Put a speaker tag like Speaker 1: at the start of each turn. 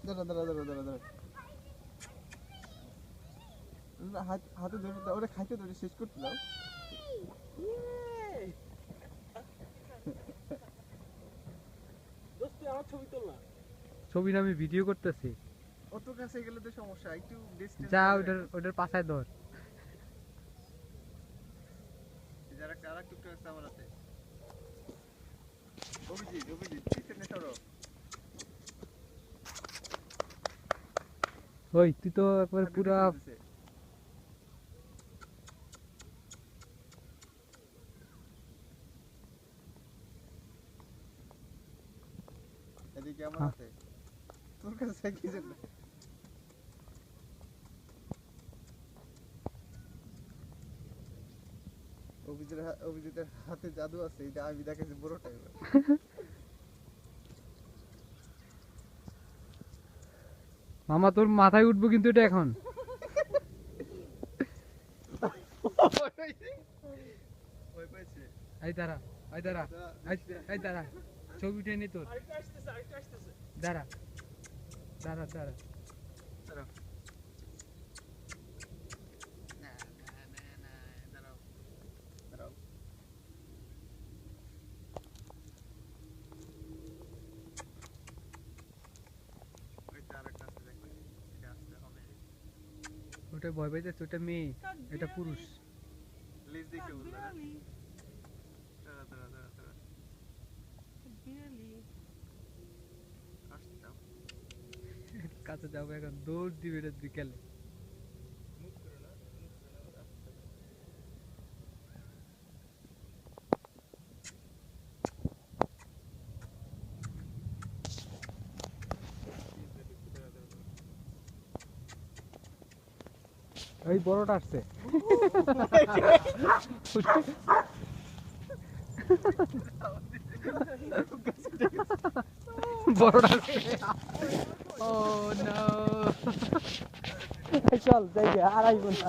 Speaker 1: দাঁড়া দাঁড়া দাঁড়া দাঁড়া দাঁড়া হাতে ধরে দাও, ওরা খাইতে ধরে শেষ করতে দাও।
Speaker 2: ছবিটা আমি ভিডিও করতেছি।
Speaker 1: অত কাছে গেলে তো সমস্যা, একটু ডিসটেন্স
Speaker 2: যা ওটার পাশায় ধর।
Speaker 1: যারা কারা টুকটা আছে আমার হাতে। অভিজিৎ অভিজিৎ পিছনে সরো।
Speaker 2: ওই তুই তো একবার পুরা
Speaker 1: এদিকে আমার হাতে তোর কাছে কি জন্য অভিজিতের হাতে জাদু আছে, এটা আমি দেখেছি বড়টা।
Speaker 2: মামা তোর মাথায় উঠবো কিন্তু এটা এখন। এই দাঁড়া এই দাঁড়া এই দাঁড়া, ছবিটা নি তোর। দাঁড়া দাঁড়া দাঁড়া দাঁড়া। ওটা ভয় পাইতেছে, ওটা মেয়ে, এটা পুরুষ। কাছে যাবো এখন, দৌড় দিবে এটা বিকেলে। এই বড়টা আসছে। বড়টা আসছে। ও নো, চল যাই আর আইব না।